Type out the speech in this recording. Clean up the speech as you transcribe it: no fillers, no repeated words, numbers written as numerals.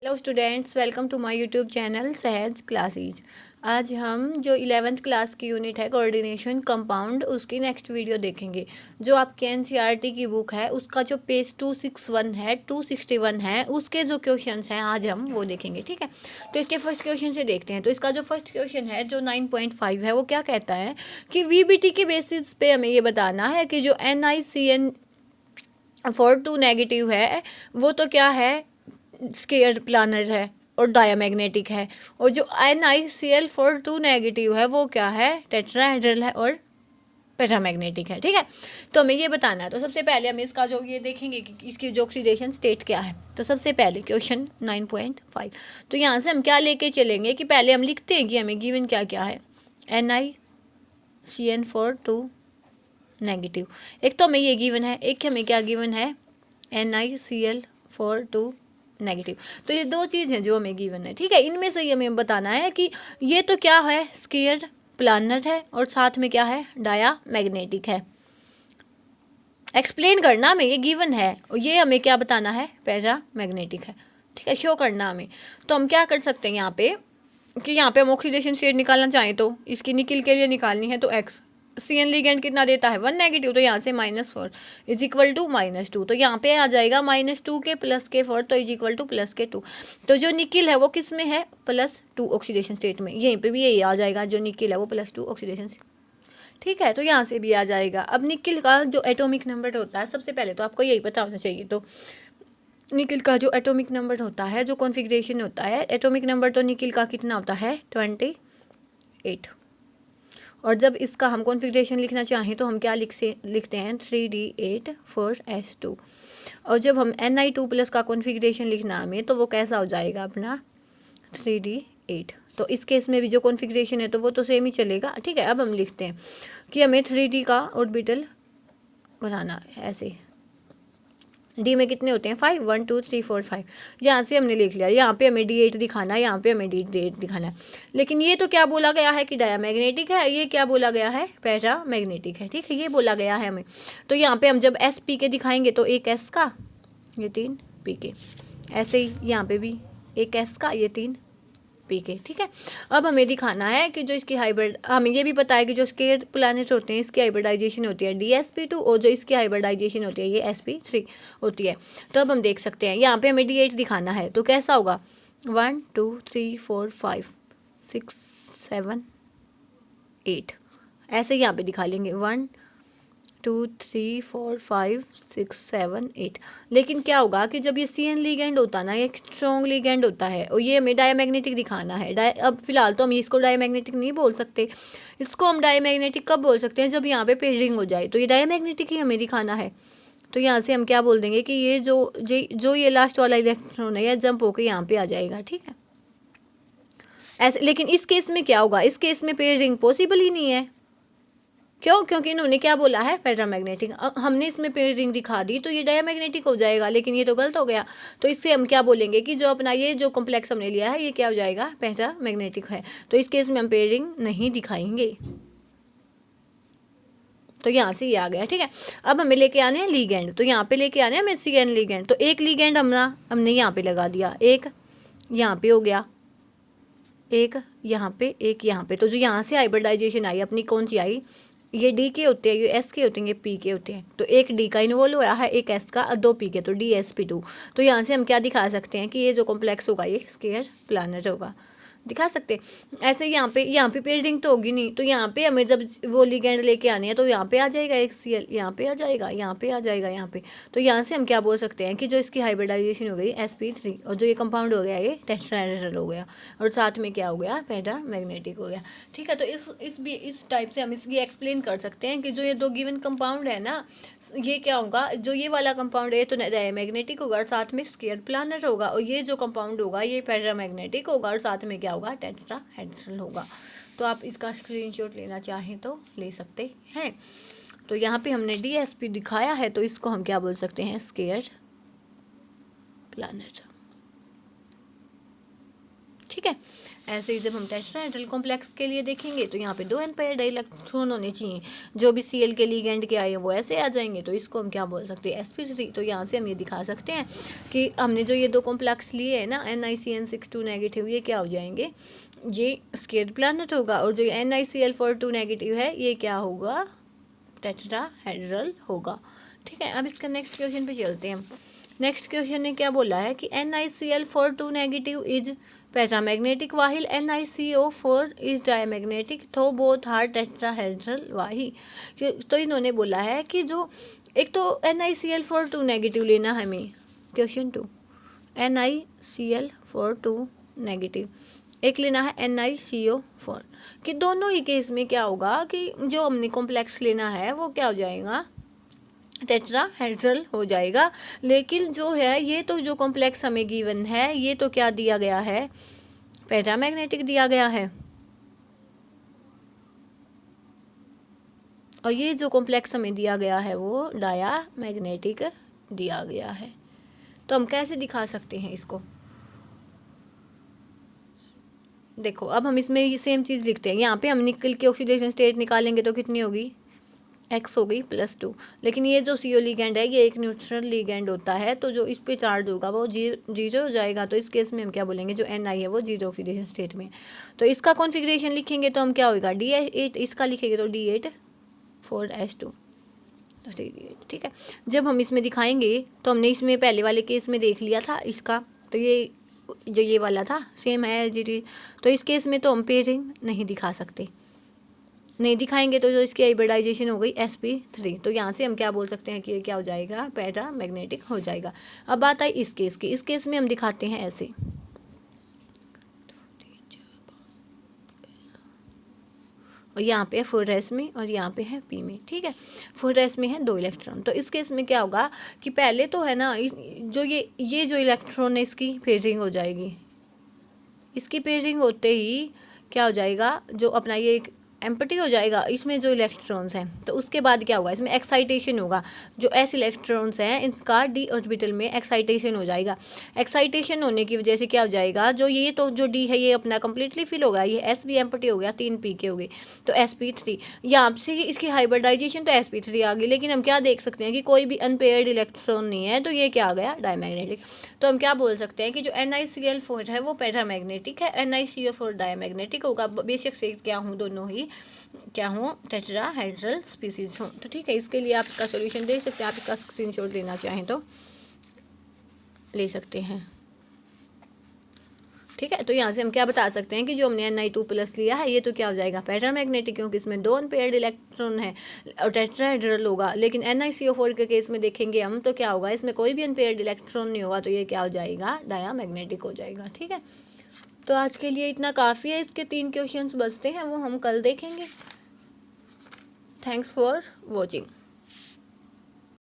Hello students, welcome to my YouTube channel Sahaj classes. आज हम जो 11th क्लास की यूनिट है कोऑर्डिनेशन कंपाउंड, उसकी नेक्स्ट वीडियो देखेंगे। जो आपके एनसीईआरटी की बुक है उसका जो पेज 261 है 261 है उसके जो क्वेश्चंस हैं आज हम वो देखेंगे। ठीक है, तो इसके फर्स्ट क्वेश्चन से देखते हैं। तो इसका जो फर्स्ट क्वेश्चन है जो 9.5 है वो क्या कहता है कि वीबीटी के बेसिस पे हमें ये बताना है कि जो NiCN4 नेगेटिव है वो तो क्या है, स्केयर प्लानर है और डायमैग्नेटिक है। और जो NiCl4 नेगेटिव है वो क्या है, टेट्राहेड्रल है और पैरामैग्नेटिक है। ठीक है, तो हमें ये बताना है। तो सबसे पहले हम इसका जो ये देखेंगे कि इसकी जो ऑक्सीडेशन स्टेट क्या है। तो सबसे पहले क्वेश्चन 9.5, तो यहाँ से हम क्या लेके चलेंगे कि पहले हम लिखते हैं कि हमें गिवन क्या क्या है। NiCN4 नेगेटिव, एक तो हमें ये गिवन है, एक हमें क्या गिवन है, NiCl4 नेगेटिव। तो ये दो चीज़ हैं जो हमें गिवन है। ठीक है, इनमें से हमें बताना है कि ये तो क्या है, स्केयर प्लानर है और साथ में क्या है, डायामैग्नेटिक है। एक्सप्लेन करना हमें, ये गिवन है और ये हमें क्या बताना है, पैरामैग्नेटिक है। ठीक है, शो करना हमें। तो हम क्या कर सकते हैं यहाँ पे कि यहाँ पे हम ऑक्सीडेशन स्टेट निकालना चाहें तो इसकी निकिल के लिए निकालनी है। तो एक्स CN लिगेंड कितना देता है, 1 नेगेटिव, तो यहाँ से -4 इज इक्वल टू -2। तो यहाँ पे आ जाएगा -2 के प्लस के 4 तो इज इक्वल टू प्लस के 2। तो जो निकिल है वो किस में है, +2 ऑक्सीडेशन स्टेट में। यहीं पे भी यही आ जाएगा, जो निकिल है वो +2 ऑक्सीडेशन। ठीक है, तो यहाँ से भी आ जाएगा। अब निकिल का जो एटॉमिक नंबर होता है, सबसे पहले तो आपको यही पता होना चाहिए। तो निकिल का जो एटॉमिक नंबर होता है, जो कॉन्फ़िगरेशन होता है, एटॉमिक नंबर तो निकिल का कितना होता है, 28। और जब इसका हम कॉन्फ़िगरेशन लिखना चाहें तो हम क्या लिखते हैं, 3D8 4S2। और जब हम Ni2+ का कॉन्फ़िगरेशन लिखना हमें तो वो कैसा हो जाएगा अपना 3D8। तो इस केस में भी जो कॉन्फ़िगरेशन है तो वो तो सेम ही चलेगा। ठीक है, अब हम लिखते हैं कि हमें 3D का ऑर्बिटल बनाना है ऐसे। डी में कितने होते हैं, 5, 1 2 3 4 5। यहाँ से हमने लिख लिया, यहाँ पे हमें D8 दिखाना है, यहाँ पे हमें D8 दिखाना है। लेकिन ये तो क्या बोला गया है कि डायामैग्नेटिक है, ये क्या बोला गया है, पैरामैग्नेटिक है। ठीक है, ये बोला गया है हमें। तो यहाँ पे हम जब SP के दिखाएंगे तो एक S का, ये 3 P के। ऐसे ही यहाँ पे भी एक S का, ये 3 P के। ठीक है, अब हमें दिखाना है कि जो इसकी हाइब्रिड, हमें ये भी पता है कि जो स्केयर प्लैनेट होते हैं इसकी हाइब्रिडाइजेशन होती है DsP2 और जो इसकी हाइब्रिडाइजेशन होती है ये sp3 होती है। तो अब हम देख सकते हैं यहाँ पे हमें D8 दिखाना है तो कैसा होगा, 1 2 3 4 5 6 7 8। ऐसे यहाँ पे दिखा लेंगे 1 2 3 4 5 6 7 8। लेकिन क्या होगा कि जब ये CN लिगेंड होता है ना, ये एक स्ट्रॉन्ग लिगेंड होता है और ये हमें डायमैग्नेटिक दिखाना है। अब फिलहाल तो हम इसको डायमैग्नेटिक नहीं बोल सकते, इसको हम डायमैग्नेटिक कब बोल सकते हैं, जब यहाँ पे पेयरिंग हो जाए। तो ये डायमैग्नेटिक ही हमें दिखाना है। तो यहाँ से हम क्या बोल देंगे कि ये जो ये लास्ट वाला इलेक्ट्रॉन है यह जंप होकर यहाँ पे आ जाएगा। ठीक है, ऐसे। लेकिन इस केस में क्या होगा, इस केस में पेयरिंग पॉसिबल ही नहीं है। क्यों, क्योंकि इन्होंने क्या बोला है, पैरामैग्नेटिक। हमने इसमें पेयरिंग दिखा दी तो ये डायमैग्नेटिक हो जाएगा, लेकिन ये तो गलत हो गया। तो इससे हम क्या बोलेंगे कि जो अपना ये जो कॉम्प्लेक्स हमने लिया है ये क्या हो जाएगा, पैरामैग्नेटिक है। तो इस केस में हम पेयरिंग नहीं दिखाएंगे। तो यहाँ से ये आ गया। ठीक है, अब हमें लेके आने हैं लीगेंड। तो यहाँ पे लेके आने हैं हमें CN लीगेंड। तो एक लीगेंड हमने यहाँ पे लगा दिया, एक यहाँ पे हो गया, एक यहाँ पे, एक यहाँ पे। तो जो यहाँ से हाइब्रिडाइजेशन आई अपनी कौन सी आई, ये D के होते हैं, ये S के होते हैं, ये P के होते हैं। तो एक D का इन्वॉल्व हुआ है, एक S का, 2 P के, तो DsP2। तो यहाँ से हम क्या दिखा सकते हैं कि ये जो कॉम्प्लेक्स होगा ये स्केयर प्लानर होगा, दिखा सकते हैं। ऐसे यहाँ पे पेयरिंग तो होगी नहीं। तो यहाँ पे हमें जब वो लिगेंड लेके आने हैं तो यहाँ पे आ जाएगा एक Cl, यहाँ पे आ जाएगा, यहाँ पे आ जाएगा, यहाँ पे। तो यहाँ से हम क्या बोल सकते हैं कि जो इसकी हाइब्रिडाइजेशन हो गई sp3 और जो ये कंपाउंड हो गया ये टेट्राहेड्रल हो गया और साथ में क्या हो गया, पैरामैग्नेटिक हो गया। ठीक है, तो इस टाइप से हम इसकी एक्सप्लेन कर सकते हैं कि जो ये दो गिवन कंपाउंड है ना, ये क्या होगा, जो ये वाला कंपाउंड है तो डायमैग्नेटिक होगा और साथ में स्केयर प्लानर होगा, और ये जो कंपाउंड होगा ये पैरामैग्नेटिक होगा और साथ में क्या होगा, टेट्राहेड्रल होगा। तो आप इसका स्क्रीनशॉट लेना चाहें तो ले सकते हैं। तो यहाँ पे हमने DsP दिखाया है तो इसको हम क्या बोल सकते हैं, स्केयर प्लानर। ठीक है। ऐसे ही जब हम टेट्राहेड्रल कॉम्प्लेक्स के लिए देखेंगे तो यहाँ पे 2 अनपेयर्ड इलेक्ट्रॉन होने चाहिए, जो भी Cl के लिगेंड के आए वो ऐसे आ जाएंगे, तो इसको हम क्या बोल सकते हैं, sp3। तो यहाँ से हम ये दिखा सकते हैं कि हमने जो ये 2 कॉम्प्लेक्स लिए हैं ना, NiCN6 2 नेगेटिव, ये क्या हो जाएंगे, ये स्केयर प्लैनेट होगा, और जो NiCl4 2 नेगेटिव है ये क्या होगा, टेट्राहेड्रल होगा। ठीक है, अब इसका नेक्स्ट क्वेश्चन पे चलते हैं। नेक्स्ट क्वेश्चन ने क्या बोला है कि NiCl4 2 negative is paramagnetic वाहिल NiCO4 is diamagnetic, तो बोथ आर टेट्राहेड्रल वाही। तो इन्होंने बोला है कि जो एक तो NiCl4 2 नेगेटिव लेना हमें, क्वेश्चन 2 NiCl4 2 नेगेटिव, एक लेना है NiCO4, कि दोनों ही केस में क्या होगा कि जो हमने कॉम्प्लेक्स लेना है वो क्या हो जाएगा, टेट्राहेड्रल हो जाएगा। लेकिन जो है ये तो जो कॉम्प्लेक्स हमें गिवन है ये तो क्या दिया गया है, पैरामैग्नेटिक दिया गया है, और ये जो कॉम्प्लेक्स हमें दिया गया है वो डायामैग्नेटिक दिया गया है। तो हम कैसे दिखा सकते हैं इसको, देखो अब हम इसमें सेम चीज़ लिखते हैं। यहाँ पे हम निकल के ऑक्सीडेशन स्टेट निकालेंगे तो कितनी होगी, x हो गई +2। लेकिन ये जो CO लिगेंड है ये एक न्यूट्रल लिगेंड होता है, तो जो इस पे चार्ज होगा वो जीरो हो जाएगा। तो इस केस में हम क्या बोलेंगे, जो Ni है वो जीरो ऑक्सीडेशन स्टेट में। तो इसका कॉन्फ़िगरेशन लिखेंगे तो हम क्या होगा, D8, इसका लिखेंगे तो D8 4s2, ठीक है। जब हम इसमें दिखाएंगे तो हमने इसमें पहले वाले केस में देख लिया था इसका, तो ये जो ये वाला था सेम है जी। तो इस केस में तो हम पेयरिंग नहीं दिखा सकते, नहीं दिखाएंगे तो जो इसकी हाइब्रिडाइजेशन हो गई sp3। तो यहाँ से हम क्या बोल सकते हैं कि ये क्या हो जाएगा, पैरामैग्नेटिक हो जाएगा। अब बात आई इस केस की, इस केस में हम दिखाते हैं ऐसे, और यहाँ पे है 4s में और यहाँ पे है p में, ठीक है। 4s में है 2 इलेक्ट्रॉन। तो इस केस में क्या होगा कि पहले तो है ना जो ये जो इलेक्ट्रॉन है इसकी पेयरिंग हो जाएगी, इसकी पेयरिंग होते ही क्या हो जाएगा, जो अपना ये एम्प्टी हो जाएगा इसमें जो इलेक्ट्रॉन्स हैं। तो उसके बाद क्या होगा, इसमें एक्साइटेशन होगा, जो s इलेक्ट्रॉन्स हैं इनका d ऑर्बिटल में एक्साइटेशन हो जाएगा। एक्साइटेशन होने की वजह से क्या हो जाएगा, जो ये तो जो d है ये अपना कम्प्लीटली फिल होगा, ये s भी एम्प्टी हो गया, 3 p के हो गए, तो sp3। यहाँ से इसकी हाइब्रिडाइजेशन तो sp3 आ गई, लेकिन हम क्या देख सकते हैं कि कोई भी अनपेयर्ड इलेक्ट्रॉन नहीं है, तो ये क्या आ गया, डायमैग्नेटिक। तो हम क्या बोल सकते हैं कि जो NiCl4 है वो पैरामैग्नेटिक है, NiCO4 डायमैग्नेटिक होगा। बेशक से क्या हूँ, दोनों ही क्या हूँ, टेट्राहेड्रल स्पीसीज हूँ। तो ठीक है, इसके लिए आप इसका सॉल्यूशन देख सकते हैं, आप इसका स्क्रीनशॉट लेना चाहें तो ले सकते हैं। ठीक है, तो यहाँ से हम क्या बता सकते हैं कि जो हमने Ni2+ लिया है ये तो क्या हो जाएगा, पैरामैग्नेटिक, क्योंकि इसमें 2 अनपेयर्ड इलेक्ट्रॉन है और टेट्राहेड्रल होगा। लेकिन NiCO4 के केस में देखेंगे हम तो क्या होगा, इसमें कोई भी अनपेयर्ड इलेक्ट्रॉन नहीं होगा, तो ये क्या हो जाएगा, डायामैग्नेटिक हो जाएगा। ठीक है, तो आज के लिए इतना काफ़ी है, इसके 3 क्वेश्चंस बचते हैं वो हम कल देखेंगे। Thanks for watching.